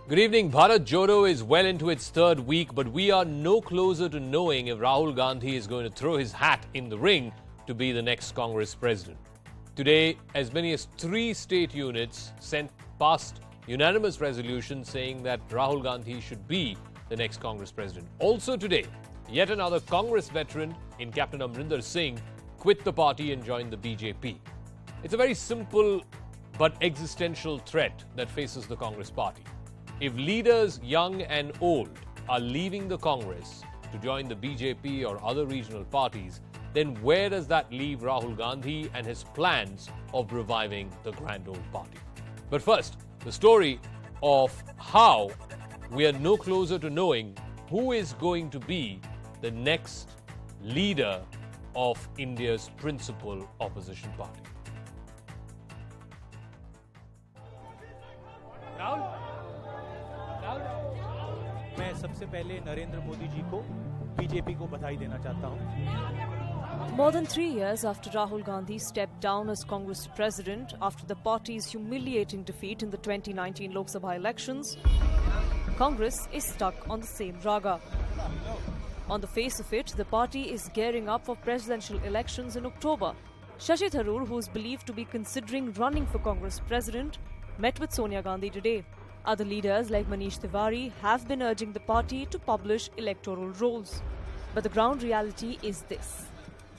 Good evening. Bharat Jodo is well into its third week, but we are no closer to knowing if Rahul Gandhi is going to throw his hat in the ring to be the next Congress president. Today, as many as 3 state units sent past unanimous resolutions saying that Rahul Gandhi should be the next Congress president. Also today, yet another Congress veteran in Captain Amrinder Singh quit the party and joined the BJP. It's a very simple but existential threat that faces the Congress party. If leaders young and old are leaving the Congress to join the BJP or other regional parties, then where does that leave Rahul Gandhi and his plans of reviving the grand old party? But first, the story of how we are no closer to knowing who is going to be the next leader of India's principal opposition party. मैं सबसे पहले नरेंद्र मोदी जी को BJP को बधाई देना चाहता हूं। More than 3 years after Rahul Gandhi stepped down as Congress president after the party's humiliating defeat in the 2019 Lok Sabha elections, Congress is stuck on the same raga. On the face of it, the party is gearing up for presidential elections in October. Shashi Tharoor, who is believed to be considering running for Congress president, met with Sonia Gandhi today. Other leaders like Manish Tiwari have been urging the party to publish electoral rolls. But the ground reality is this.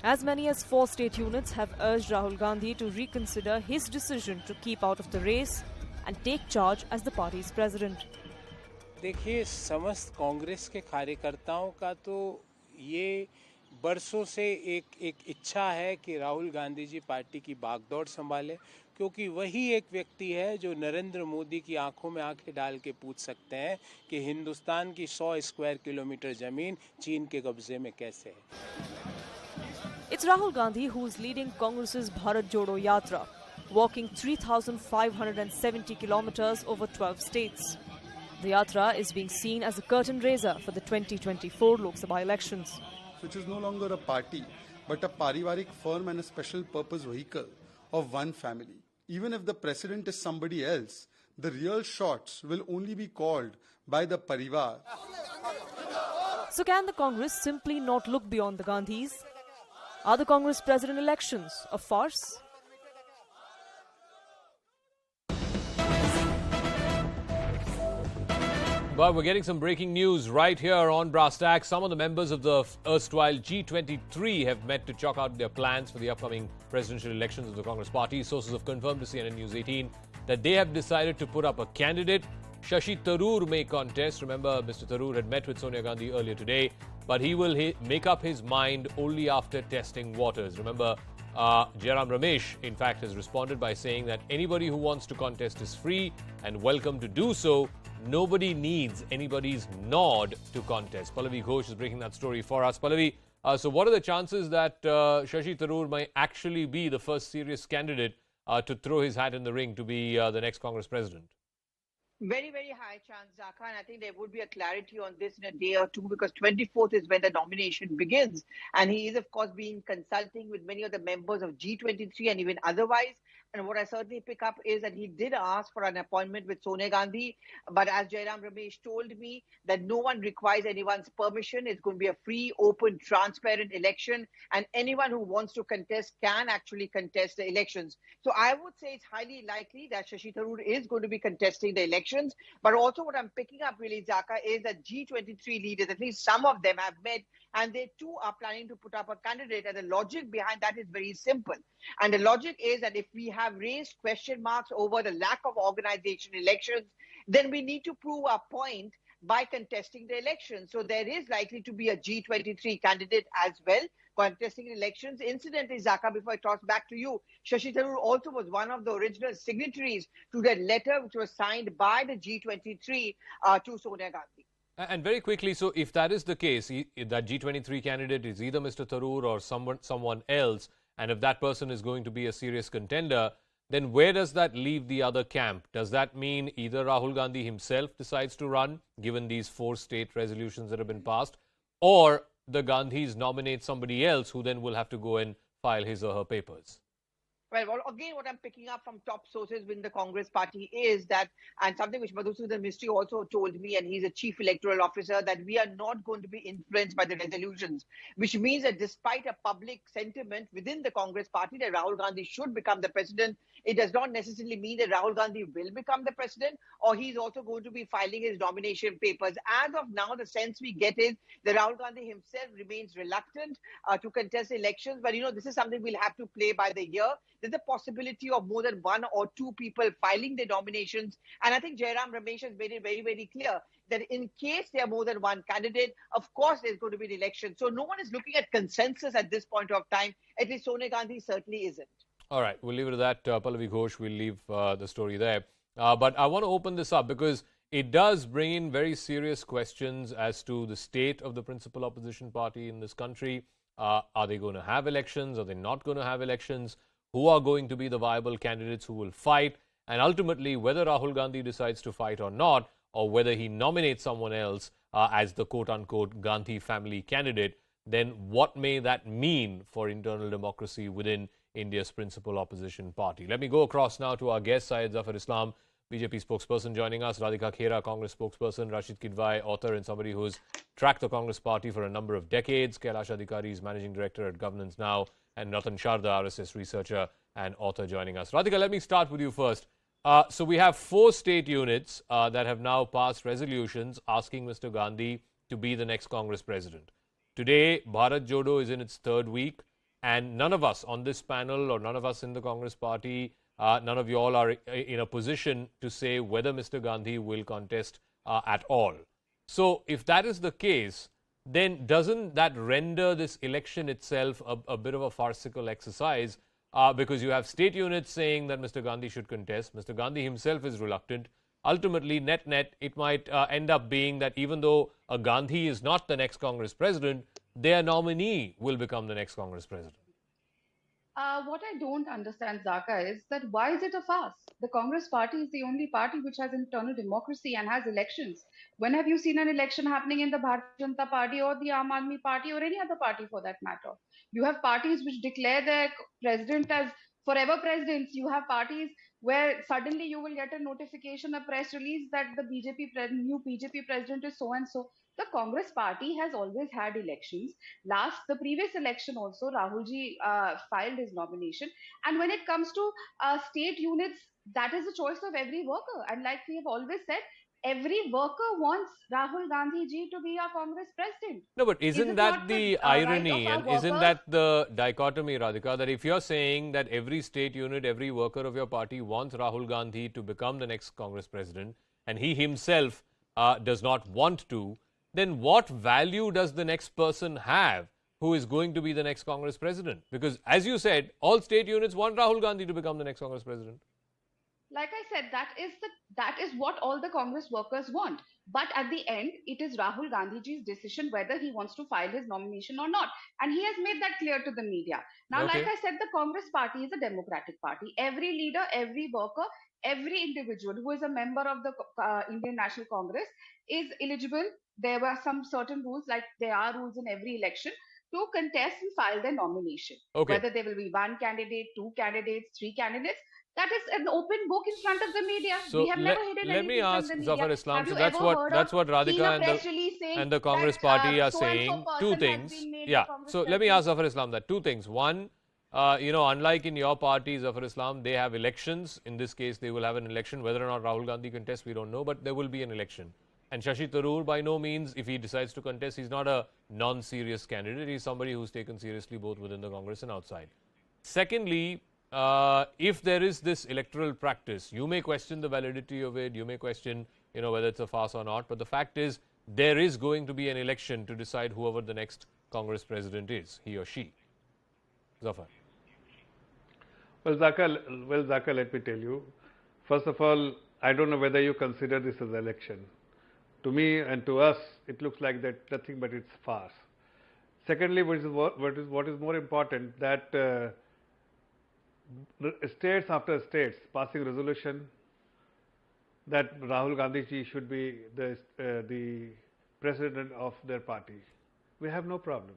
As many as 4 state units have urged Rahul Gandhi to reconsider his decision to keep out of the race and take charge as the party's president. देखिए, समस्त कांग्रेस के कार्यकर्ताओं का तो ये बरसों से एक इच्छा है कि राहुल गांधी जी पार्टी की बागडोर संभाले, क्योंकि वही एक व्यक्ति है जो नरेंद्र मोदी की आंखों में आंखें डाल के पूछ सकते हैं कि हिंदुस्तान की 100 स्क्वायर किलोमीटर जमीन चीन के कब्जे में कैसे है. It's Rahul Gandhi who is leading Congress's Bharat Jodo Yatra, walking 3,570 kilometers over 12 states. The yatra is being seen as a curtain raiser for the 2024 Lok Sabha elections. Which is no longer a party, but a parivarik firm and a special purpose vehicle of one family. Even if the president is somebody else, the real shots will only be called by the parivar. So can the Congress simply not look beyond the Gandhis? Are the Congress president elections a farce? But we're getting some breaking news right here on Tacks. Some of the members of the erstwhile G23 have met to chalk out their plans for the upcoming presidential elections of the Congress party. Sources have confirmed to CNN News 18 that they have decided to put up a candidate. Shashi Tharoor may contest. Remember, Mr. Tharoor had met with Sonia Gandhi earlier today, but he will make up his mind only after testing waters. Remember, Jairam Ramesh, in fact, has responded by saying that anybody who wants to contest is free and welcome to do so. Nobody needs anybody's nod to contest. Pallavi Ghosh is breaking that story for us. Pallavi, so what are the chances that Shashi Tharoor might actually be the first serious candidate to throw his hat in the ring to be the next Congress president? Very, very high chance, Zakka, and I think there would be a clarity on this in a day or two, because 24th is when the nomination begins. And he is, of course, being consulting with many of the members of G23 and even otherwise. And what I certainly pick up is that he did ask for an appointment with Sonia Gandhi. But as Jairam Ramesh told me, that no one requires anyone's permission. It's going to be a free, open, transparent election. And anyone who wants to contest can actually contest the elections. So I would say it's highly likely that Shashi Tharoor is going to be contesting the elections. But also what I'm picking up really, Zakka, is that G23 leaders, at least some of them, have met, and they too are planning to put up a candidate. And the logic behind that is very simple. And the logic is that if we have raised question marks over the lack of organization in elections, then we need to prove our point by contesting the elections. So there is likely to be a G23 candidate as well contesting elections. Incidentally, Zakka, before I toss back to you, Shashi Tharoor also was one of the original signatories to that letter which was signed by the G23 to Sonia Gandhi. And very quickly, so if that is the case, that G23 candidate is either Mr. Tharoor or someone else, and if that person is going to be a serious contender, then where does that leave the other camp? Does that mean either Rahul Gandhi himself decides to run, given these 4 state resolutions that have been passed, or the Gandhis nominate somebody else who then will have to go and file his or her papers? Well, again, what I'm picking up from top sources within the Congress party is that, and something which Madhusudan Mistry also told me, and he's a chief electoral officer, that we are not going to be influenced by the resolutions, which means that despite a public sentiment within the Congress party that Rahul Gandhi should become the president, it does not necessarily mean that Rahul Gandhi will become the president, or he's also going to be filing his nomination papers. As of now, the sense we get is that Rahul Gandhi himself remains reluctant to contest elections. But, this is something we'll have to play by the year. There's a possibility of more than one or two people filing their nominations. And I think Jairam Ramesh has made it very, very clear that in case there are more than one candidate, of course, there's going to be an election. So no one is looking at consensus at this point of time. At least Sonia Gandhi certainly isn't. All right, we'll leave it at that. Pallavi Ghosh, we'll leave the story there. But I want to open this up because it does bring in very serious questions as to the state of the principal opposition party in this country. Are they going to have elections? Are they not going to have elections? Who are going to be the viable candidates who will fight? And ultimately, whether Rahul Gandhi decides to fight or not, or whether he nominates someone else as the quote-unquote Gandhi family candidate, then what may that mean for internal democracy within India's principal opposition party? Let me go across now to our guest, Syed Zafar Islam, BJP spokesperson joining us, Radhika Khera, Congress spokesperson, Rashid Kidwai, author and somebody who's tracked the Congress party for a number of decades, Kailash Adhikari is managing director at Governance Now, and Ratan Sharda, RSS researcher and author joining us. Radhika, let me start with you first. So we have 4 state units that have now passed resolutions asking Mr. Gandhi to be the next Congress president. Today, Bharat Jodo is in its 3rd week, and none of us on this panel or none of us in the Congress party, none of you all are in a position to say whether Mr. Gandhi will contest at all. So if that is the case, then doesn't that render this election itself a bit of a farcical exercise? Because you have state units saying that Mr. Gandhi should contest. Mr. Gandhi himself is reluctant. Ultimately, net, it might end up being that even though a Gandhi is not the next Congress president, their nominee will become the next Congress president. What I don't understand, Zakka, is that why is it a farce? The Congress party is the only party which has internal democracy and has elections. When have you seen an election happening in the Bharatiya Janata Party or the Aam Aadmi Party or any other party for that matter? You have parties which declare their president as forever presidents. You have parties where suddenly you will get a notification, a press release that the new BJP president is so and so. The Congress party has always had elections. The previous election also, Rahulji filed his nomination. And when it comes to state units, that is the choice of every worker. And like we have always said, every worker wants Rahul Gandhi ji to be our Congress president. No, but isn't that the irony and isn't that the dichotomy, Radhika, that if you're saying that every state unit, every worker of your party wants Rahul Gandhi to become the next Congress president and he himself does not want to, then what value does the next person have who is going to be the next Congress president? Because as you said, all state units want Rahul Gandhi to become the next Congress president. Like I said, that is what all the Congress workers want. But at the end, it is Rahul Gandhiji's decision whether he wants to file his nomination or not. And he has made that clear to the media. Now, Okay. like I said, the Congress party is a democratic party. Every leader, every worker, every individual who is a member of the Indian National Congress is eligible. There were some certain rules, like there are rules in every election, to contest and file their nomination. Okay. Whether there will be one candidate, two candidates, three candidates, that is an open book in front of the media. So we have never hidden let me anything ask from the media. Zafar Islam. Have So you that's ever what heard that's of what seeing a Radhika press release saying and the Congress that, party are so-and-so saying person two has things. been made Yeah. the Congress So let me president? ask Zafar Islam that two things. One, unlike in your party, Zafar Islam, they have elections. In this case, they will have an election. Whether or not Rahul Gandhi contests, we don't know, but there will be an election. And Shashi Tharoor, by no means, if he decides to contest, he's not a non-serious candidate. He's somebody who's taken seriously both within the Congress and outside. Secondly, if there is this electoral practice, you may question the validity of it, you may question, whether it's a farce or not, but the fact is there is going to be an election to decide whoever the next Congress president is, he or she. Zafar. Well, Zakka, let me tell you. First of all, I don't know whether you consider this as election. To me and to us, it looks like that nothing but it's farce. Secondly, what is more important, that states after states passing resolution that Rahul Gandhi ji should be the president of their party. We have no problem.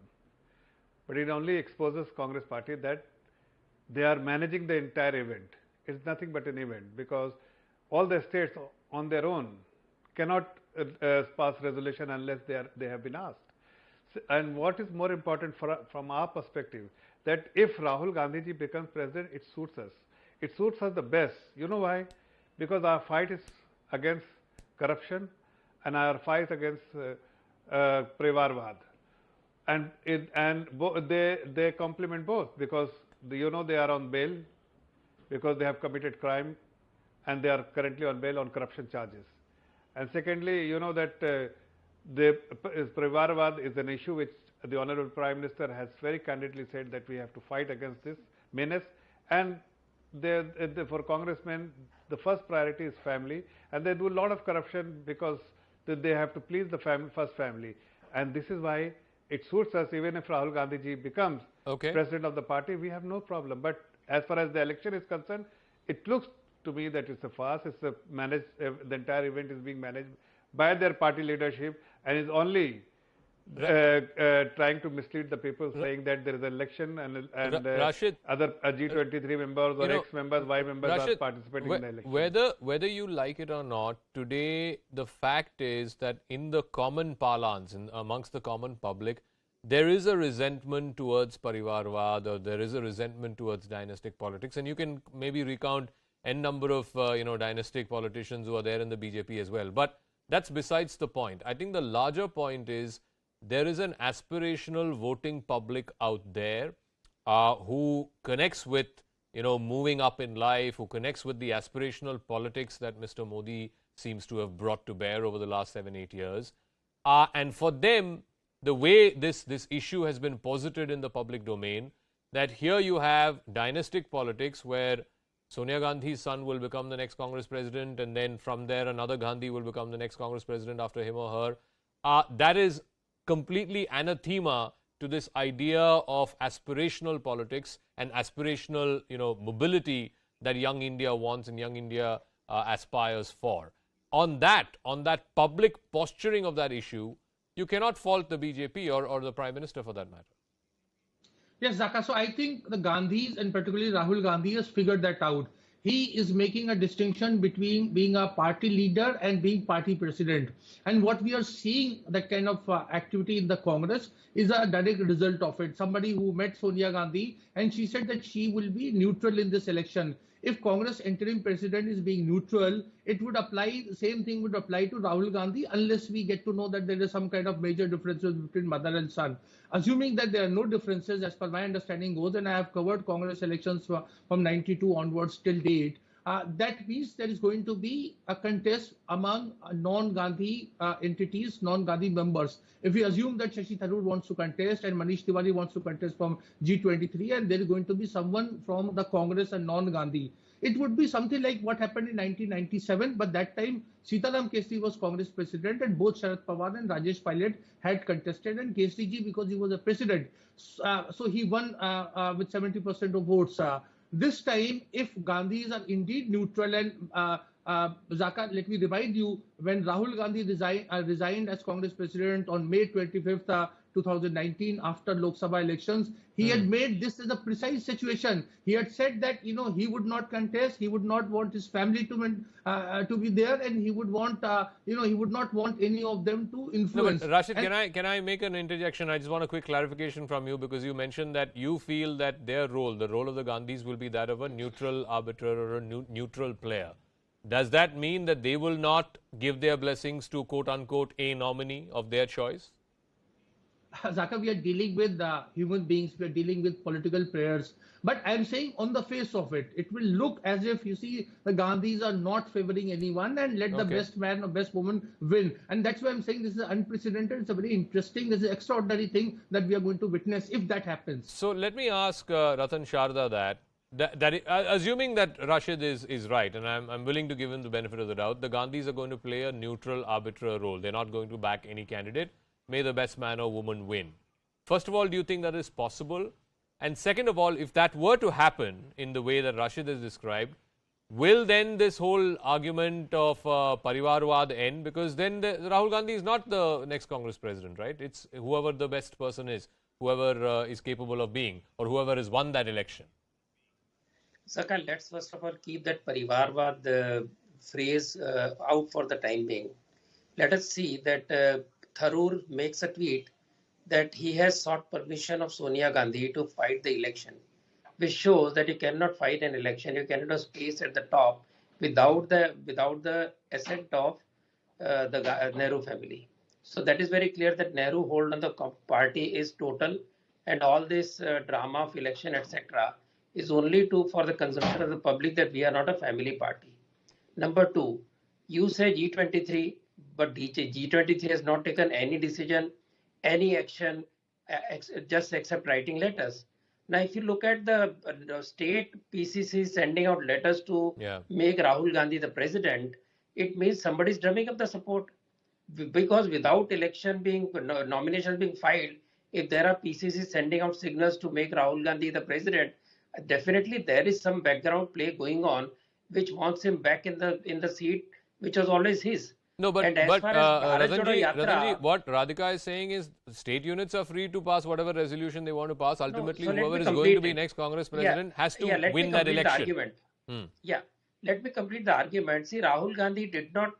But it only exposes Congress party that they are managing the entire event. It's nothing but an event, because all the states on their own cannot pass resolution unless they have been asked. And what is more important from our perspective, that if Rahul Gandhi ji becomes president, it suits us. It suits us the best. You know why? Because our fight is against corruption and our fight against Parivarvad. And they complement both, because they are on bail because they have committed crime, and they are currently on bail on corruption charges. And secondly, you know that Parivarvad is an issue which the Honorable Prime Minister has very candidly said that we have to fight against this menace. And for congressmen, the first priority is family, and they do a lot of corruption because they have to please the first family. And this is why it suits us. Even if Rahul Gandhi ji becomes president of the party, we have no problem. But as far as the election is concerned, it looks to me that it's a farce. It's the entire event is being managed by their party leadership, and is only trying to mislead the people, saying that there is an election and Rashid, other G23 members or ex-members, Y members Rashid, are participating in the election. Whether you like it or not, today the fact is that in the common parlance, amongst the common public, there is a resentment towards Parivarvad, or there is a resentment towards dynastic politics, and you can maybe recount n number of dynastic politicians who are there in the BJP as well. But that's besides the point. I think the larger point is there is an aspirational voting public out there who connects with moving up in life, who connects with the aspirational politics that Mr. Modi seems to have brought to bear over the last 7-8 years. And for them, the way this issue has been posited in the public domain, that here you have dynastic politics where Sonia Gandhi's son will become the next Congress president, and then from there another Gandhi will become the next Congress president after him or her. That is completely anathema to this idea of aspirational politics and aspirational mobility that young India wants and young India aspires for. On that public posturing of that issue, you cannot fault the BJP or the Prime Minister for that matter. Yes, Zakka. So I think the Gandhis, and particularly Rahul Gandhi, has figured that out. He is making a distinction between being a party leader and being party president. And what we are seeing, that kind of activity in the Congress, is a direct result of it. Somebody who met Sonia Gandhi, and she said that she will be neutral in this election. If Congress interim president is being neutral, it would apply, the same thing would apply to Rahul Gandhi, unless we get to know that there is some kind of major differences between mother and son. Assuming that there are no differences, as per my understanding goes, and I have covered Congress elections from 92 onwards till date, that means there is going to be a contest among non-Gandhi entities, non-Gandhi members. If we assume that Shashi Tharoor wants to contest and Manish Tiwari wants to contest from G23, and there is going to be someone from the Congress and non-Gandhi, it would be something like what happened in 1997, but that time Sitaram Kesri was Congress president, and both Sharad Pawar and Rajesh Pilot had contested, and Kesri ji, because he was a president, so he won with 70% of votes. This time, if Gandhis are indeed neutral, and Zakka, let me remind you, when Rahul Gandhi resigned as Congress president on May 25th, 2019, after Lok Sabha elections, he had made this as a precise situation. He had said that he would not contest, he would not want his family to be there, and he would want he would not want any of them to influence. No, but Rashid, can I make an interjection? I just want a quick clarification from you, because you mentioned that you feel that their role, the role of the Gandhis, will be that of a neutral arbiter or a neutral player. Does that mean that they will not give their blessings to quote-unquote a nominee of their choice? Zakka, we are dealing with human beings, we are dealing with political players. But I am saying, on the face of it, it will look as if, you see, the Gandhis are not favoring anyone, and let the best man or best woman win. And that's why I'm saying this is unprecedented. It's a very interesting, this is an extraordinary thing that we are going to witness if that happens. So let me ask Ratan Sharda that assuming that Rashid is right, and I'm willing to give him the benefit of the doubt, the Gandhis are going to play a neutral arbiter role. They're not going to back any candidate. May the best man or woman win. First of all, do you think that is possible? And second of all, if that were to happen in the way that Rashid has described, will then this whole argument of Parivarvad end? Because then Rahul Gandhi is not the next Congress president, right? It's whoever the best person is, whoever is capable of being, or whoever has won that election. Zakka, let's first of all keep that Parivarvad phrase out for the time being. Let us see that Tharoor makes a tweet that he has sought permission of Sonia Gandhi to fight the election, which shows that you cannot fight an election, you cannot have space at the top without the assent of the Nehru family. So that is very clear that Nehru hold on the party is total, and all this drama of election, etc., is only for the consumption of the public, that we are not a family party. Number two, you say G23, but G23 has not taken any decision, any action, just except writing letters. Now, if you look at the state PCC sending out letters to make Rahul Gandhi the president, it means somebody is drumming up the support. Because without election being, nominations being filed, if there are PCC sending out signals to make Rahul Gandhi the president, definitely there is some background play going on which wants him back in the seat which was always his. No, but And as far as Bharat Jodo Yatra, Razanji, what Radhika is saying is state units are free to pass whatever resolution they want to pass. Ultimately, so let whoever me is going complete to be it. next Congress president has to let win me that complete the election. argument. Let me complete the argument. See, Rahul Gandhi did not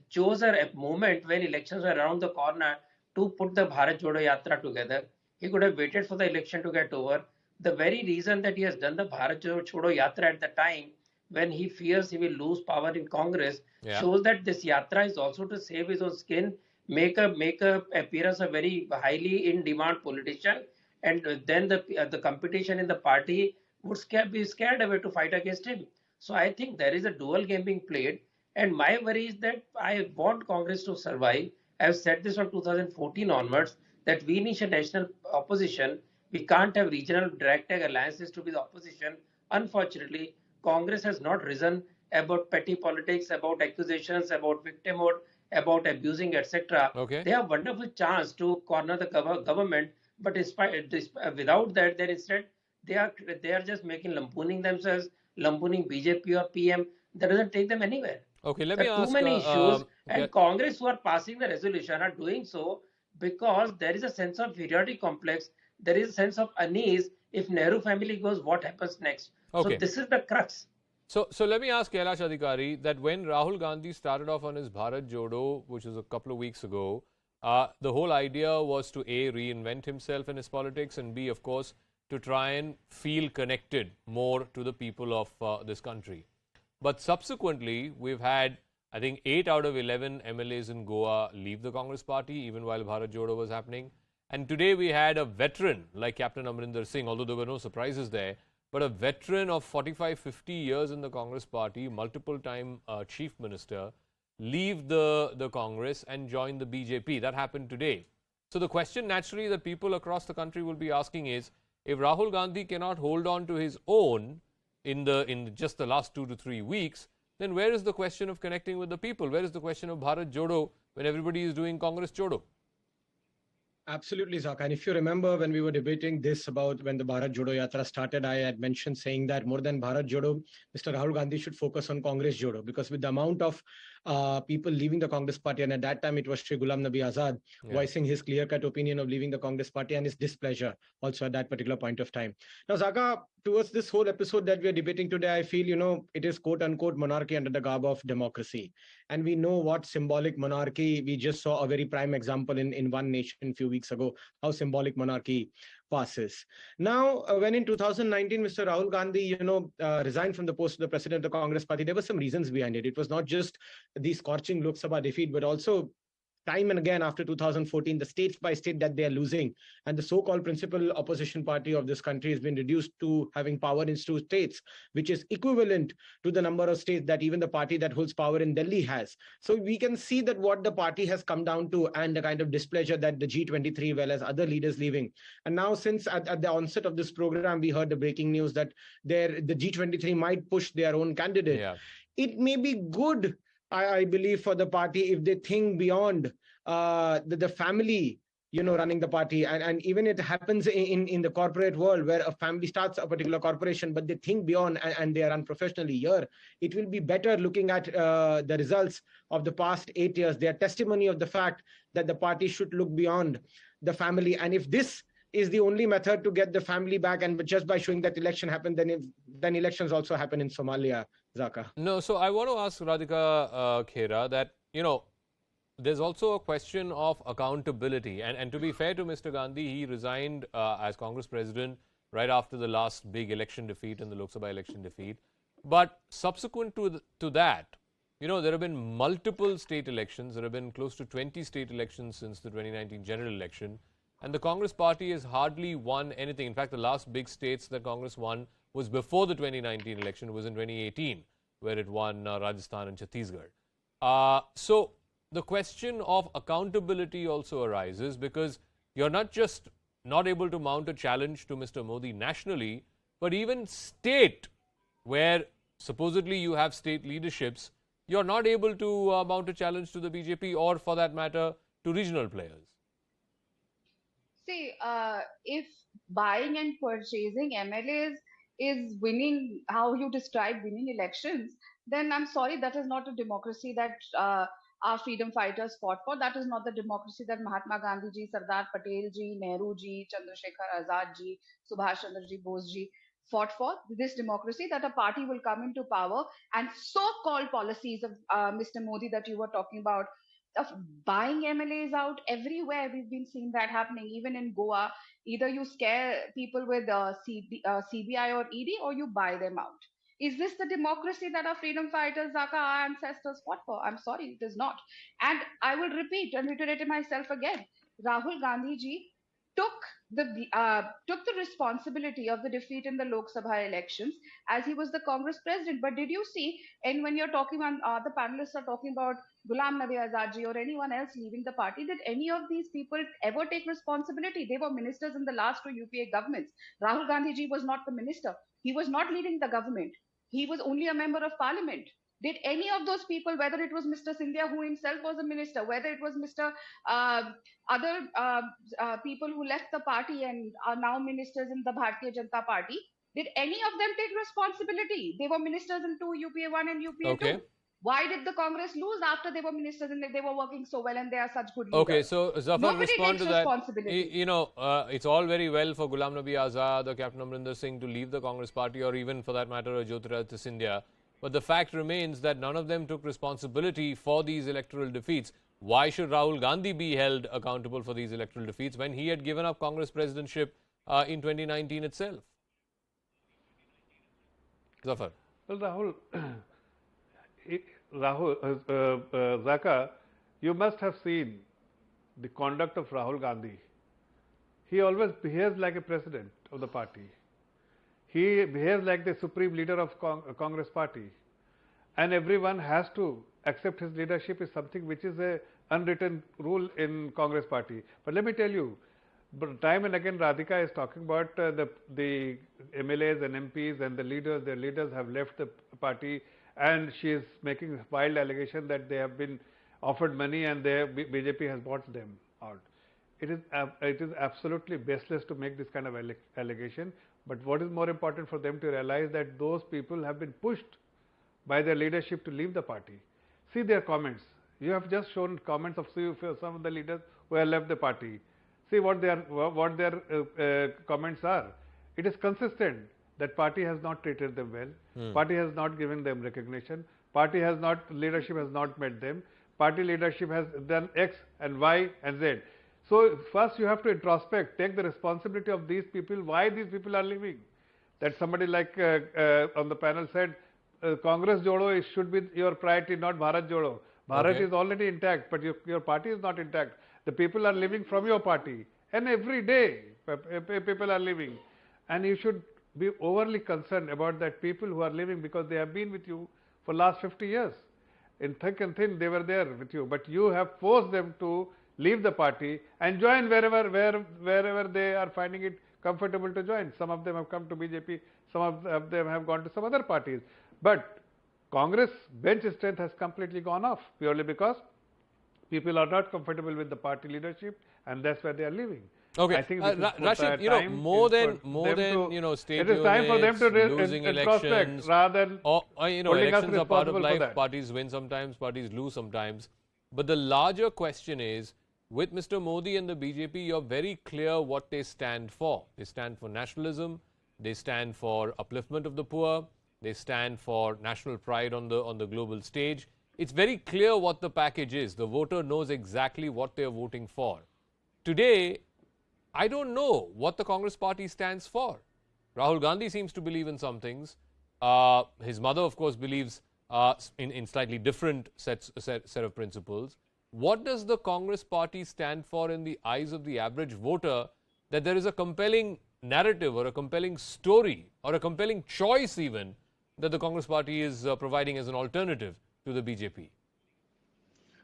chose a moment when elections were around the corner to put the Bharat Jodo Yatra together. He could have waited for the election to get over. The very reason that he has done the Bharat Jodo Yatra at the time when he fears he will lose power in Congress shows that this yatra is also to save his own skin, make a appearance a very highly in demand politician, and then the competition in the party would be scared away to fight against him. So I think there is a dual game being played, and my worry is that I want Congress to survive. I have said this from 2014 onwards that we need a national opposition. We can't have regional direct alliances to be the opposition. Unfortunately, Congress has not risen about petty politics, about accusations, about victimhood, about abusing, etc. They have wonderful chance to corner the government, but without that, then instead they are just making lampooning themselves, lampooning BJP or PM. That doesn't take them anywhere. Okay, let There me are ask. too many issues, and Congress who are passing the resolution are doing so because there is a sense of inferiority complex. There is a sense of unease. If Nehru family goes, what happens next? So this is the crux. So let me ask Kailash Adhikari that when Rahul Gandhi started off on his Bharat Jodo, which was a couple of weeks ago, the whole idea was to A, reinvent himself in his politics, and B, of course, to try and feel connected more to the people of this country. But subsequently, we've had, I think, 8 out of 11 MLAs in Goa leave the Congress party, even while Bharat Jodo was happening. And today we had a veteran like Captain Amrinder Singh, although there were no surprises there, but a veteran of 45, 50 years in the Congress party, multiple-time chief minister, leave the Congress and join the BJP. That happened today. So the question naturally that people across the country will be asking is, if Rahul Gandhi cannot hold on to his own in just the last 2 to 3 weeks, then where is the question of connecting with the people? Where is the question of Bharat Jodo when everybody is doing Congress Jodo? Absolutely, Zakka. And if you remember when we were debating this about when the Bharat Jodo Yatra started, I had mentioned saying that more than Bharat Jodo, Mr. Rahul Gandhi should focus on Congress Jodo, because with the amount of people leaving the Congress party, and at that time it was Shri Ghulam Nabi Azad voicing his clear-cut opinion of leaving the Congress party and his displeasure also at that particular point of time. Now, Zakka, towards this whole episode that we are debating today, I feel, it is quote-unquote monarchy under the garb of democracy. And we know what symbolic monarchy, we just saw a very prime example in One Nation a few weeks ago, how symbolic monarchy passes. Now, when in 2019, Mr. Rahul Gandhi, resigned from the post of the president of the Congress party, there were some reasons behind it. It was not just the scorching Lok Sabha defeat, but also time and again after 2014, the state by state that they are losing, and the so-called principal opposition party of this country has been reduced to having power in 2 states, which is equivalent to the number of states that even the party that holds power in Delhi has. So we can see that what the party has come down to, and the kind of displeasure that the G23, well as other leaders leaving. And now, since at the onset of this program, we heard the breaking news that the G23 might push their own candidate. It may be good, I believe, for the party if they think beyond the family, running the party. And even it happens in the corporate world where a family starts a particular corporation, but they think beyond and they are unprofessionally here. It will be better looking at the results of the past 8 years. They are testimony of the fact that the party should look beyond the family. And if this is the only method to get the family back, and just by showing that election happened, then elections also happen in Somalia, Zakka. No, so I want to ask Radhika Khera that, there's also a question of accountability. And to be fair to Mr. Gandhi, he resigned as Congress president right after the last big election defeat and the Lok Sabha election defeat. But subsequent to that, there have been multiple state elections. There have been close to 20 state elections since the 2019 general election. And the Congress party has hardly won anything. In fact, the last big states that Congress won was before the 2019 election. It was in 2018, where it won Rajasthan and Chhattisgarh. So the question of accountability also arises, because you're not just not able to mount a challenge to Mr. Modi nationally, but even state, where supposedly you have state leaderships, you're not able to mount a challenge to the BJP or, for that matter, to regional players. See, if buying and purchasing MLAs is winning, how you describe winning elections, then I'm sorry, that is not a democracy that our freedom fighters fought for. That is not the democracy that Mahatma Gandhi ji, Sardar Patel ji, Nehru ji, Chandrasekhar Azad ji, Subhash Chandra ji, Bose ji fought for. This democracy that a party will come into power, and so-called policies of Mr. Modi that you were talking about, of buying MLAs out everywhere. We've been seeing that happening, even in Goa. Either you scare people with CBI or ED, or you buy them out. Is this the democracy that our freedom fighters, Zakka, our ancestors fought for? I'm sorry, it is not. And I will repeat and reiterate myself again. Rahul Gandhi ji took the responsibility of the defeat in the Lok Sabha elections as he was the Congress president. But did you see, and when you're talking on the panelists are talking about Ghulam Nabi Azad ji or anyone else leaving the party, did any of these people ever take responsibility? They were ministers in the last two UPA governments. Rahul Gandhi ji was not the minister. He was not leading the government. He was only a member of parliament. Did any of those people, whether it was Mr. Scindia, who himself was a minister, whether it was Mr. Other people who left the party and are now ministers in the Bharatiya Janata Party, did any of them take responsibility? They were ministers in two, UPA 1 and UPA 2. Why did the Congress lose after they were ministers and they were working so well and they are such good leaders? Okay, so Zafar, respond to that. It's all very well for Ghulam Nabi Azad or Captain Amrinder Singh to leave the Congress party, or even for that matter Jyotiraditya Scindia. But the fact remains that none of them took responsibility for these electoral defeats. Why should Rahul Gandhi be held accountable for these electoral defeats when he had given up Congress presidentship in 2019 itself? Zafar. Well, Zakka, you must have seen the conduct of Rahul Gandhi. He always behaves like a president of the party. He behaves like the supreme leader of Congress party, and everyone has to accept his leadership is something which is a unwritten rule in Congress party. But let me tell you, time and again Radhika is talking about the MLAs and MPs and the leaders. Their leaders have left the party, and she is making a wild allegation that they have been offered money and BJP has bought them out. It is absolutely baseless to make this kind of allegation. But what is more important for them to realize that those people have been pushed by their leadership to leave the party. See their comments. You have just shown comments of some of the leaders who have left the party. See what their comments are. It is consistent that party has not treated them well. Party has not given them recognition. Leadership has not met them. Party leadership has done X and Y and Z. So first you have to introspect, take the responsibility of these people, why these people are leaving. That somebody like on the panel said, Congress Jodo should be your priority, not Bharat Jodo. Bharat is already intact, but your party is not intact. The people are leaving from your party, and every day people are leaving. And you should be overly concerned about that people who are leaving, because they have been with you for last 50 years. In thick and thin, they were there with you, but you have forced them to leave the party and join wherever they are finding it comfortable to join. Some of them have come to BJP, some of them have gone to some other parties. But Congress bench strength has completely gone off, purely because people are not comfortable with the party leadership, and that's why they are leaving. Okay, I think Rashid, more than state it is time for them to losing elections, rather than elections are part of life. Parties win sometimes, parties lose sometimes. But the larger question is, with Mr. Modi and the BJP, you're very clear what they stand for. They stand for nationalism, they stand for upliftment of the poor, they stand for national pride on the global stage. It's very clear what the package is. The voter knows exactly what they're voting for. Today, I don't know what the Congress party stands for. Rahul Gandhi seems to believe in some things. His mother, of course, believes in slightly different set of principles. What does the Congress party stand for in the eyes of the average voter, that there is a compelling narrative or a compelling story or a compelling choice even that the Congress party is providing as an alternative to the BJP?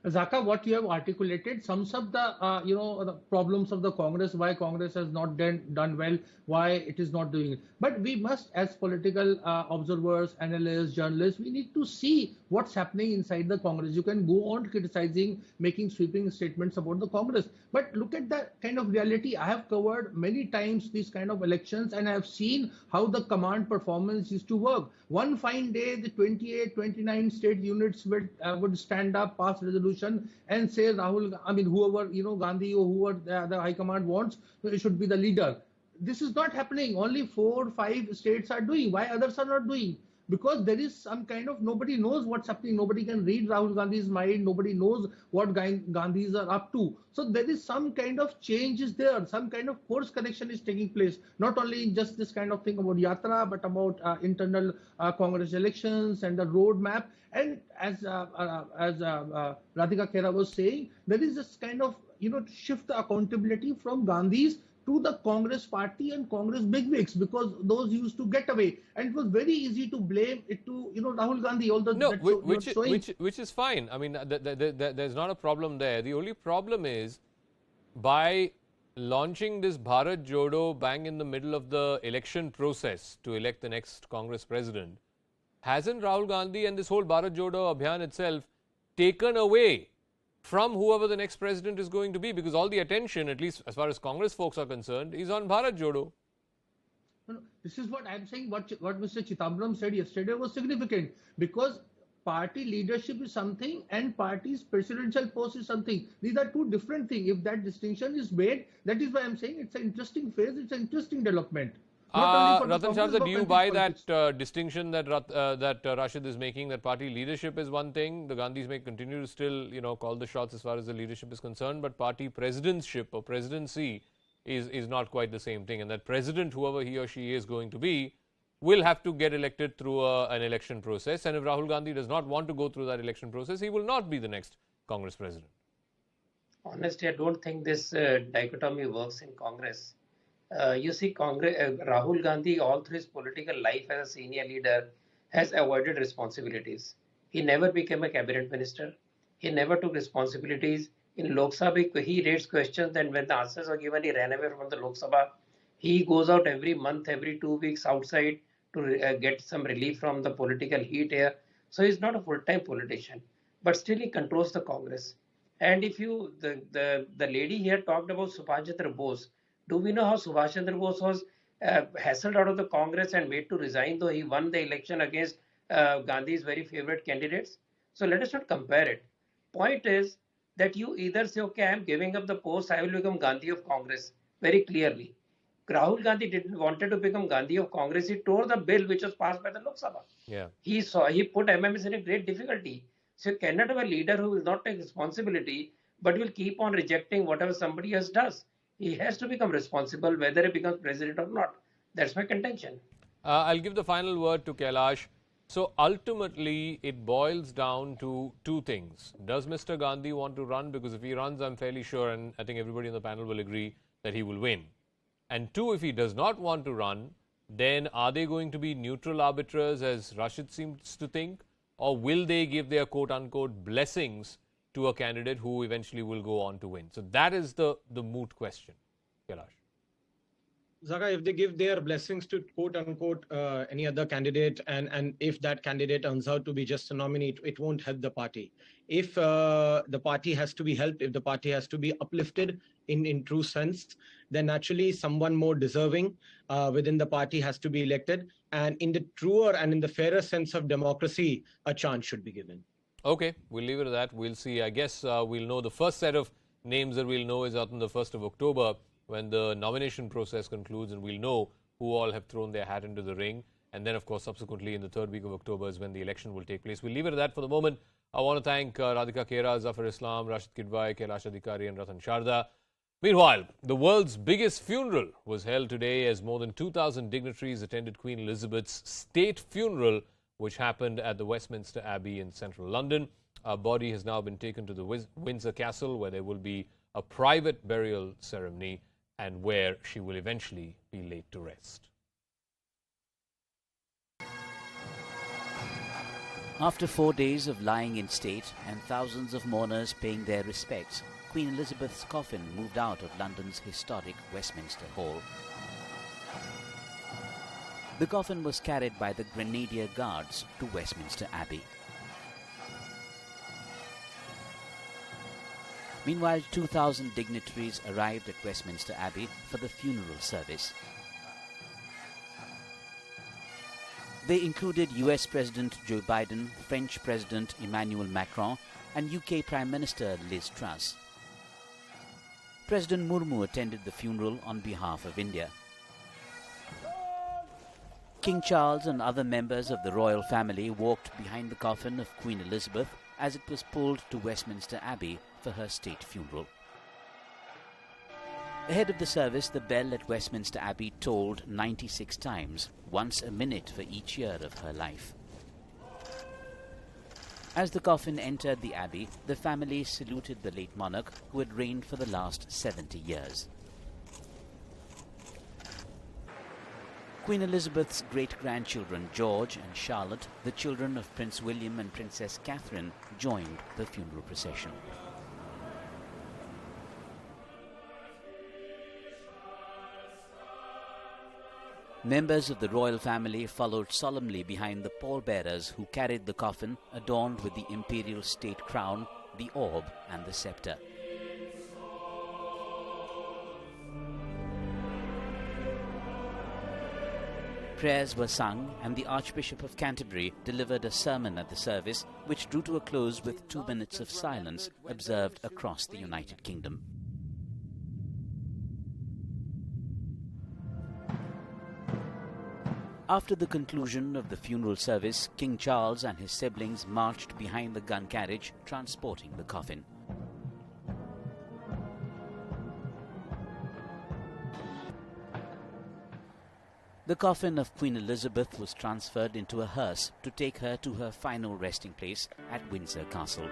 Zakka, what you have articulated sums up the the problems of the Congress, why Congress has not done well, why it is not doing it. But we must, as political observers, analysts, journalists, we need to see what's happening inside the Congress. You can go on criticizing, making sweeping statements about the Congress, but look at the kind of reality. I have covered many times these kind of elections, and I have seen how the command performance used to work. One fine day, the 28, 29 state units would stand up, pass resolution, and say whoever Gandhi or whoever the High Command wants should be the leader. This is not happening. Only 4 or 5 states are doing. Why others are not doing? Because there is some kind of, nobody knows what's happening. Nobody can read Rahul Gandhi's mind. Nobody knows what Gandhis are up to. So there is some kind of change is there. Some kind of course correction is taking place. Not only in just this kind of thing about Yatra, but about internal Congress elections and the roadmap. And as Radhika Khera was saying, there is this kind of shift the accountability from Gandhis to the Congress party and Congress bigwigs, because those used to get away, and it was very easy to blame it to Rahul Gandhi. Which is fine. I mean, there's not a problem there. The only problem is by launching this Bharat Jodo bang in the middle of the election process to elect the next Congress president, hasn't Rahul Gandhi and this whole Bharat Jodo Abhiyan itself taken away from whoever the next president is going to be? Because all the attention, at least as far as Congress folks are concerned, is on Bharat Jodo. No, this is what I'm saying. What Mr. Chidambaram said yesterday was significant, because party leadership is something and party's presidential post is something. These are two different things. If that distinction is made, that is why I'm saying it's an interesting phase, it's an interesting development. Ratan Shahzad, do you buy that distinction that Rashid is making, that party leadership is one thing, the Gandhis may continue to still, call the shots as far as the leadership is concerned, but party presidentship or presidency is not quite the same thing, and that president, whoever he or she is going to be, will have to get elected through an election process, and if Rahul Gandhi does not want to go through that election process, he will not be the next Congress president. Honestly, I don't think this dichotomy works in Congress. You see, Rahul Gandhi, all through his political life as a senior leader, has avoided responsibilities. He never became a cabinet minister. He never took responsibilities. In Lok Sabha, he raised questions, and when the answers were given, he ran away from the Lok Sabha. He goes out every month, every 2 weeks outside to get some relief from the political heat here. So he's not a full-time politician, but still he controls the Congress. And if the lady here talked about Subhash Chandra Bose, do we know how Subhash Chandra Bose was hassled out of the Congress and made to resign, though he won the election against Gandhi's very favorite candidates? So let us not compare it. Point is that you either say, okay, I am giving up the post, I will become Gandhi of Congress, very clearly. Rahul Gandhi wanted to become Gandhi of Congress. He tore the bill which was passed by the Lok Sabha. Yeah. He put MMS in a great difficulty. So you cannot have a leader who will not take responsibility, but will keep on rejecting whatever somebody else does. He has to become responsible whether he becomes president or not. That's my contention. I'll give the final word to Kailash. So ultimately, it boils down to two things. Does Mr. Gandhi want to run? Because if he runs, I'm fairly sure, and I think everybody in the panel will agree, that he will win. And two, if he does not want to run, then are they going to be neutral arbiters, as Rashid seems to think, or will they give their quote-unquote blessings to a candidate who eventually will go on to win? So that is the moot question. Kailash. Zakka, if they give their blessings to quote-unquote any other candidate, and if that candidate turns out to be just a nominee, it won't help the party. If the party has to be helped, if the party has to be uplifted in true sense, then naturally someone more deserving within the party has to be elected. And in the truer and in the fairer sense of democracy, a chance should be given. Okay, we'll leave it at that. We'll see. I guess we'll know the first set of names that we'll know is on the 1st of October when the nomination process concludes and we'll know who all have thrown their hat into the ring. And then, of course, subsequently in the third week of October is when the election will take place. We'll leave it at that for the moment. I want to thank Radhika Kera, Zafar Islam, Rashid Kidwai, Kailash Adhikari and Ratan Sharda. Meanwhile, the world's biggest funeral was held today as more than 2,000 dignitaries attended Queen Elizabeth's state funeral, which happened at the Westminster Abbey in central London. Her body has now been taken to the Windsor Castle, where there will be a private burial ceremony and where she will eventually be laid to rest. After 4 days of lying in state and thousands of mourners paying their respects, Queen Elizabeth's coffin moved out of London's historic Westminster Hall. The coffin was carried by the Grenadier Guards to Westminster Abbey. Meanwhile, 2,000 dignitaries arrived at Westminster Abbey for the funeral service. They included US President Joe Biden, French President Emmanuel Macron, and UK Prime Minister Liz Truss. President Murmu attended the funeral on behalf of India. King Charles and other members of the royal family walked behind the coffin of Queen Elizabeth as it was pulled to Westminster Abbey for her state funeral. Ahead of the service, the bell at Westminster Abbey tolled 96 times, once a minute for each year of her life. As the coffin entered the Abbey, the family saluted the late monarch who had reigned for the last 70 years. Queen Elizabeth's great-grandchildren George and Charlotte, the children of Prince William and Princess Catherine, joined the funeral procession. Members of the royal family followed solemnly behind the pallbearers who carried the coffin adorned with the imperial state crown, the orb and the scepter. Prayers were sung and the Archbishop of Canterbury delivered a sermon at the service, which drew to a close with 2 minutes of silence observed across the United Kingdom. After the conclusion of the funeral service, King Charles and his siblings marched behind the gun carriage transporting the coffin. The coffin of Queen Elizabeth was transferred into a hearse to take her to her final resting place at Windsor Castle.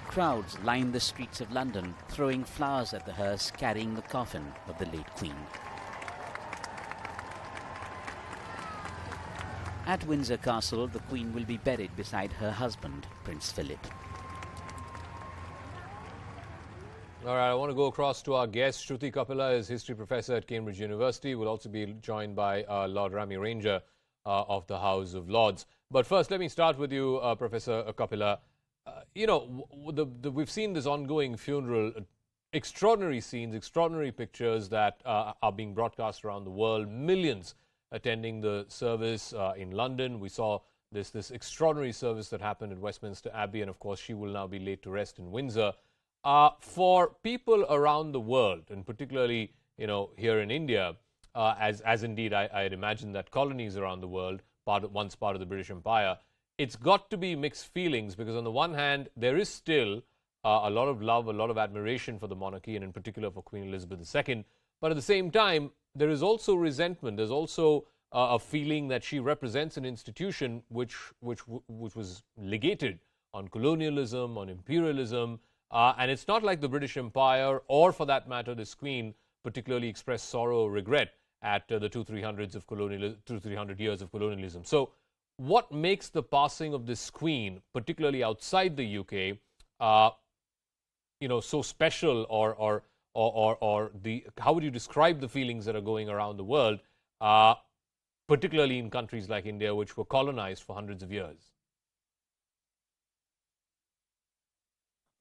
Crowds lined the streets of London, throwing flowers at the hearse carrying the coffin of the late Queen. At Windsor Castle, the Queen will be buried beside her husband, Prince Philip. All right, I want to go across to our guest. Shruti Kapila is history professor at Cambridge University. We'll also be joined by Lord Rami Ranger of the House of Lords. But first, let me start with you, Professor Kapila. We've seen this ongoing funeral, extraordinary scenes, extraordinary pictures that are being broadcast around the world, millions attending the service in London. We saw this extraordinary service that happened at Westminster Abbey, and of course she will now be laid to rest in Windsor. For people around the world, and particularly here in India, as indeed I'd imagine that colonies around the world, once part of the British Empire, it's got to be mixed feelings, because on the one hand, there is still a lot of love, a lot of admiration for the monarchy, and in particular for Queen Elizabeth II. But at the same time, there is also resentment. There's also a feeling that she represents an institution which was legated on colonialism, on imperialism, and it's not like the British Empire, or for that matter, this Queen particularly expressed sorrow or regret at the 200-300 years of colonialism. So what makes the passing of this Queen, particularly outside the UK, so special, or how would you describe the feelings that are going around the world, particularly in countries like India, which were colonized for hundreds of years?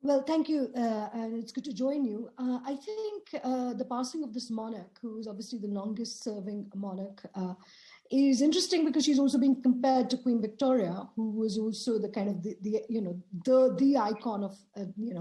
Well, thank you, and it's good to join you. I think the passing of this monarch, who is obviously the longest-serving monarch, is interesting because she's also being compared to Queen Victoria, who was also the kind of the icon of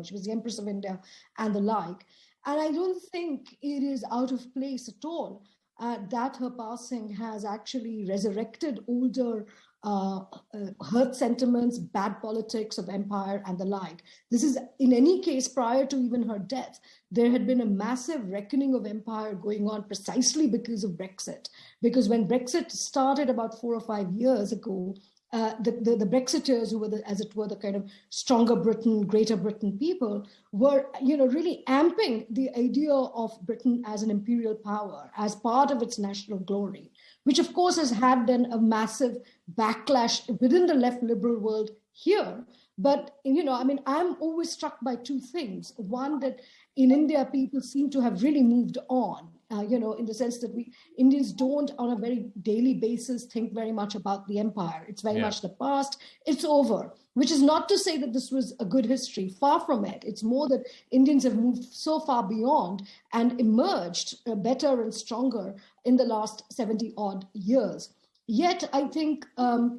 she was the Empress of India and the like. And I don't think it is out of place at all that her passing has actually resurrected older hurt sentiments, bad politics of empire and the like. This is, in any case, prior to even her death, there had been a massive reckoning of empire going on precisely because of Brexit. Because when Brexit started about 4 or 5 years ago, the Brexiteers, who were, as it were, the kind of stronger Britain, Greater Britain people, were, really amping the idea of Britain as an imperial power, as part of its national glory, which of course has had then a massive backlash within the left liberal world here. But, I'm always struck by two things. One, that in India, people seem to have really moved on, in the sense that Indians don't on a very daily basis think very much about the empire. It's very much the past. It's over, which is not to say that this was a good history. Far from it. It's more that Indians have moved so far beyond and emerged better and stronger in the last 70 odd years. Yet, I think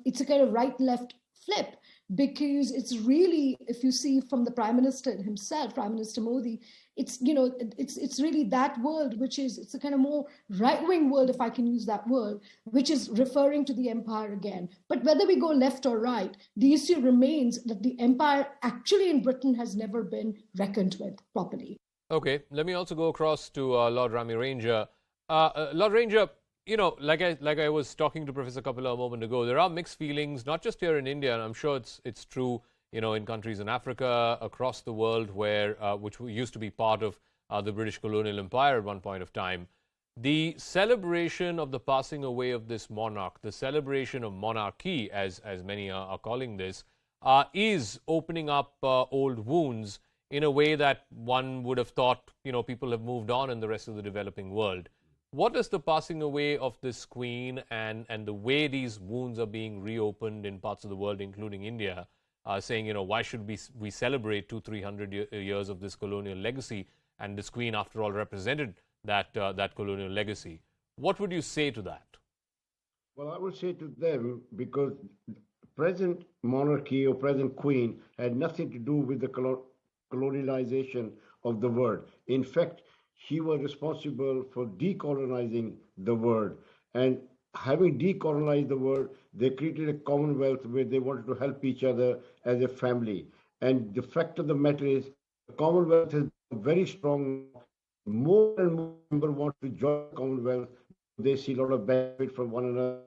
it's a kind of right-left flip, because it's really, if you see from the Prime Minister himself, Prime Minister Modi, it's really that world, which is, it's a kind of more right-wing world, if I can use that word, which is referring to the empire again. But whether we go left or right, the issue remains that the empire actually in Britain has never been reckoned with properly. Okay, let me also go across to Lord Rami Ranger. Lord Ranger, like I was talking to Professor Kapila a moment ago, there are mixed feelings, not just here in India, and I'm sure it's true, in countries in Africa, across the world, where which used to be part of the British colonial empire at one point of time. The celebration of the passing away of this monarch, the celebration of monarchy, as many are calling this, is opening up old wounds in a way that one would have thought, people have moved on in the rest of the developing world. What does the passing away of this queen and the way these wounds are being reopened in parts of the world, including India, saying, why should we celebrate 200-300 years of this colonial legacy? And this queen, after all, represented that colonial legacy. What would you say to that? Well, I would say to them, because present monarchy or present queen had nothing to do with the colonialization of the world. In fact, she was responsible for decolonizing the world. And having decolonized the world, they created a commonwealth where they wanted to help each other as a family. And the fact of the matter is, the commonwealth has been very strong. More and more members want to join the commonwealth. They see a lot of benefit from one another,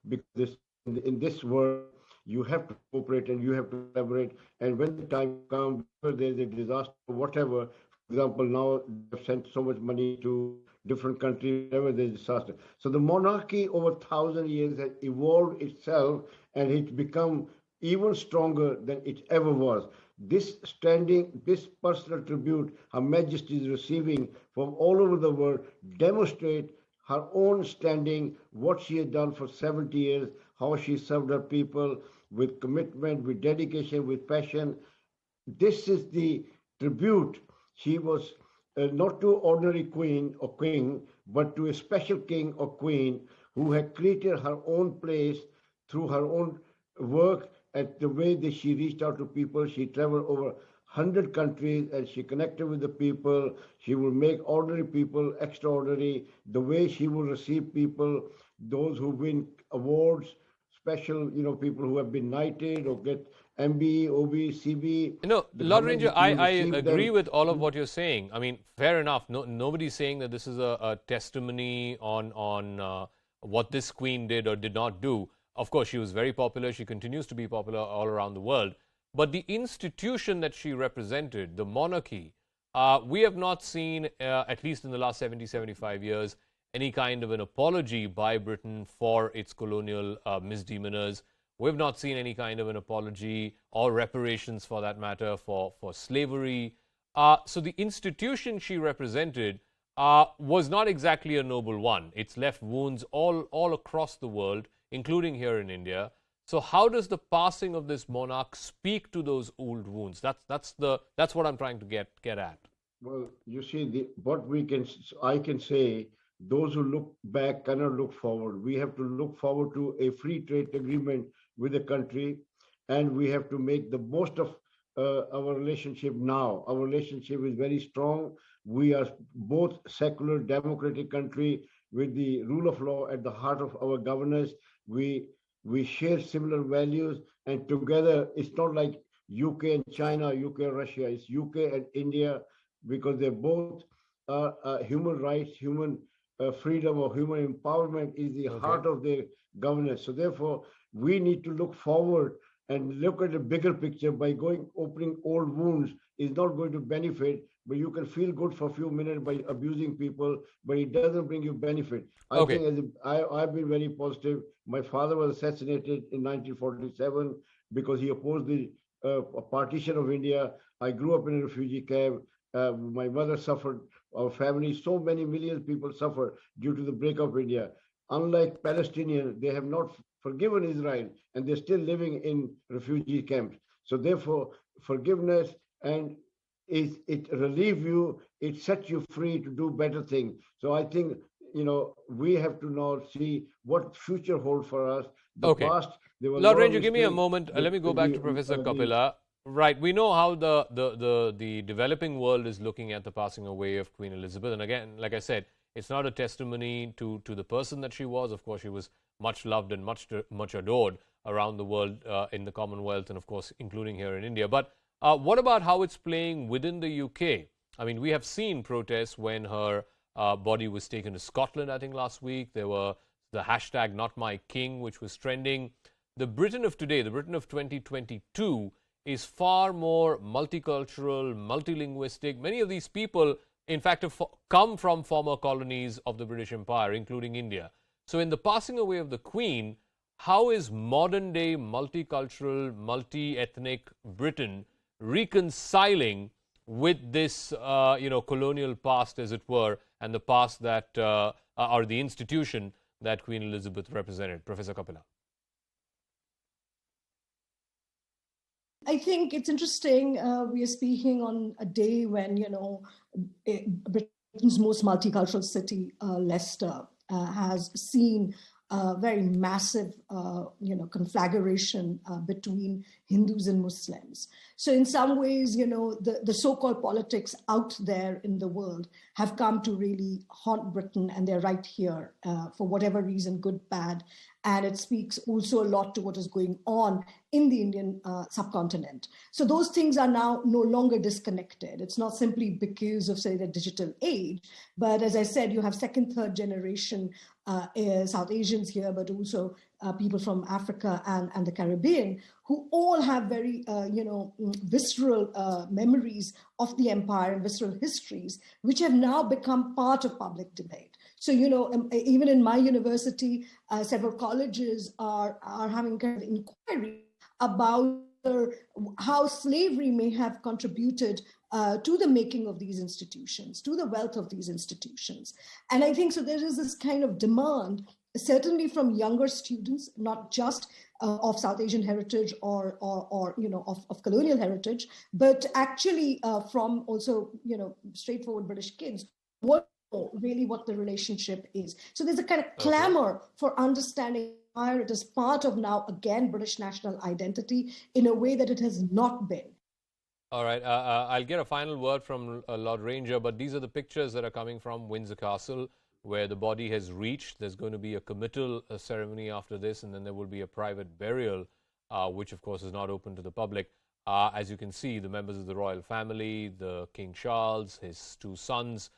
because in this world, you have to cooperate and you have to collaborate. And when the time comes, whether there's a disaster or whatever, for example, now they've sent so much money to different countries whenever there's a disaster. So the monarchy over 1,000 years has evolved itself, and it's become even stronger than it ever was. This personal tribute Her Majesty is receiving from all over the world demonstrate her own standing, what she has done for 70 years, how she served her people with commitment, with dedication, with passion. This is the tribute. She was not to ordinary queen or king, but to a special king or queen who had created her own place through her own work and the way that she reached out to people. She traveled over 100 countries and she connected with the people. She would make ordinary people extraordinary. The way she would receive people, those who win awards, special, people who have been knighted or get MB, OB, CB. Lord Ranger, I agree with all of what you're saying. I mean, fair enough. Nobody's saying that this is a testimony on what this queen did or did not do. Of course, she was very popular. She continues to be popular all around the world. But the institution that she represented, the monarchy, we have not seen, at least in the last 70, 75 years, any kind of an apology by Britain for its colonial misdemeanors. We've not seen any kind of an apology or reparations, for that matter, for slavery. So the institution she represented was not exactly a noble one. It's left wounds all across the world, including here in India. So how does the passing of this monarch speak to those old wounds? That's what I'm trying to get at. Well, you see, I can say, those who look back cannot look forward. We have to look forward to a free trade agreement with the country, and we have to make the most of our relationship now. Our relationship is very strong. We are both secular, democratic country with the rule of law at the heart of our governance. We share similar values, and together it's not like UK and China, UK and Russia. It's UK and India, because they're both human rights, human freedom or human empowerment is the heart of their governance. So therefore, we need to look forward and look at the bigger picture. By opening old wounds is not going to benefit, but you can feel good for a few minutes by abusing people, but it doesn't bring you benefit. I think I've been very positive. My father was assassinated in 1947 because he opposed the partition of India. I grew up in a refugee camp. My mother suffered, our family, so many millions of people suffered due to the breakup of India. Unlike Palestinians, they have not forgiven Israel, and they're still living in refugee camps. So therefore, forgiveness, and it relieves you, it sets you free to do better things. So I think, we have to now see what future holds for us. The past, there were Lord Ranger, give me a moment. Let me go back to Professor Kapila. Right, we know how the developing world is looking at the passing away of Queen Elizabeth. And again, like I said, it's not a testimony to the person that she was. Of course, she was much loved and much adored around the world in the Commonwealth, and of course, including here in India. But what about how it's playing within the UK? I mean, we have seen protests when her body was taken to Scotland, I think, last week. There were the hashtag #NotMyKing, which was trending. The Britain of today, the Britain of 2022, is far more multicultural, multilinguistic. Many of these people, in fact, have come from former colonies of the British Empire, including India. So in the passing away of the Queen, how is modern-day multicultural, multi-ethnic Britain reconciling with this, colonial past, as it were, and the past that, or the institution that Queen Elizabeth represented? Professor Kapila. I think it's interesting. We are speaking on a day when, Britain's most multicultural city, Leicester, has seen a very massive, conflagration between Hindus and Muslims. So in some ways, the so-called politics out there in the world have come to really haunt Britain, and they're right here for whatever reason, good, bad. And it speaks also a lot to what is going on in the Indian subcontinent. So those things are now no longer disconnected. It's not simply because of, say, the digital age, but as I said, you have second, third generation South Asians here, but also people from Africa and the Caribbean, who all have very, visceral memories of the empire and visceral histories, which have now become part of public debate. So, even in my university, several colleges are having kind of inquiry about how slavery may have contributed to the making of these institutions, to the wealth of these institutions. And I think so there is this kind of demand, certainly from younger students, not just of South Asian heritage or of colonial heritage, but actually from also, straightforward British kids, really what the relationship is. So there's a kind of clamor for understanding it as part of now, again, British national identity in a way that it has not been. All right, I'll get a final word from Lord Ranger, but these are the pictures that are coming from Windsor Castle, where the body has reached. There's going to be a committal ceremony after this, and then there will be a private burial, which of course is not open to the public. As you can see, the members of the royal family, the King Charles, his two sons,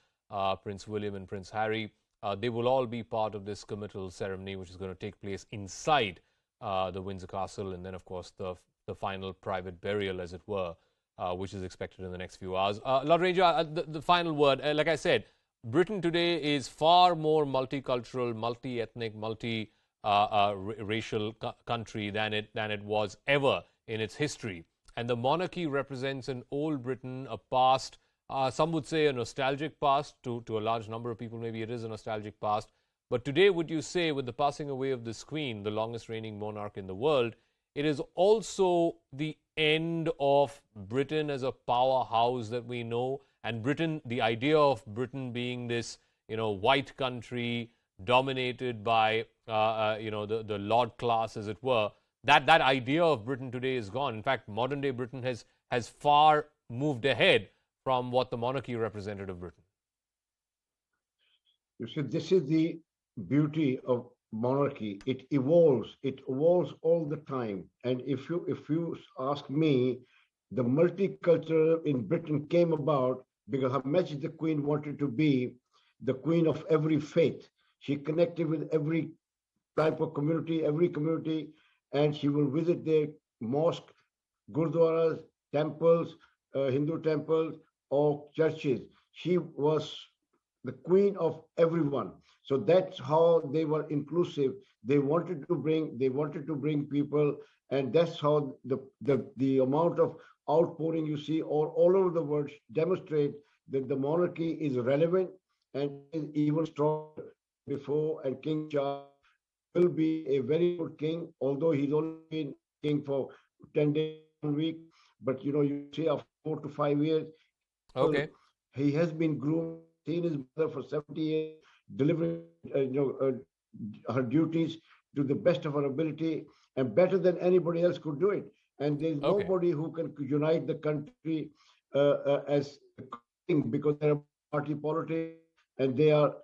Prince William and Prince Harry, they will all be part of this committal ceremony, which is going to take place inside the Windsor Castle, and then of course the final private burial, as it were, which is expected in the next few hours. Lord Ranger, the final word, like I said, Britain today is far more multicultural, multi-ethnic, multi-racial country than it was ever in its history. And the monarchy represents an old Britain, a past, some would say a nostalgic past. To a large number of people, maybe it is a nostalgic past. But today, would you say, with the passing away of this queen, the longest reigning monarch in the world, it is also the end of Britain as a powerhouse that we know, and Britain, the idea of Britain being this, white country dominated by, the lord class, as it were, that idea of Britain today is gone. In fact, modern day Britain has far moved ahead from what the monarchy represented of Britain. You see, this is the beauty of monarchy. It evolves all the time. And if you ask me, the multicultural in Britain came about because how much the Queen wanted to be the queen of every faith. She connected with every type of community, every community, and she will visit their mosque, gurdwaras, temples, Hindu temples, or churches. She was the queen of everyone. So that's how they were inclusive. They wanted to bring people, and that's how the amount of outpouring you see all over the world demonstrate that the monarchy is relevant and is even stronger before. And King Charles will be a very good king, although he's only been king for 10 days, 1 week. But you see after 4 to 5 years, okay, he has been groomed, seen his mother for 70 years, delivering her duties to the best of her ability and better than anybody else could do it. And there's nobody who can unite the country as king, because they're party politics and they are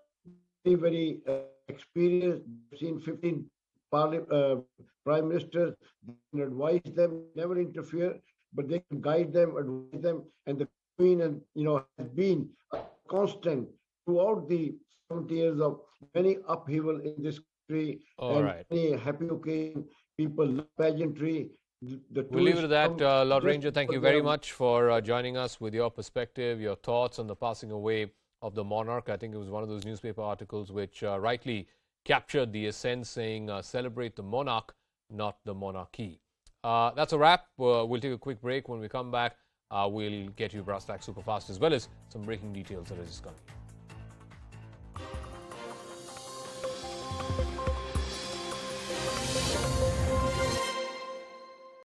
very, very experienced. I've seen 15 prime ministers, they can advise them, never interfere, but they can guide them, advise them. And the Queen has been a constant throughout the 70 years of many upheaval in this country. Many happy occasion. People love pageantry. We'll leave it at that. Lord Ranger, thank you very much for joining us with your perspective, your thoughts on the passing away of the monarch. I think it was one of those newspaper articles which rightly captured the essence, saying celebrate the monarch, not the monarchy. That's a wrap. We'll take a quick break. When we come back, we'll get you Brass Tacks super fast, as well as some breaking details that are just coming.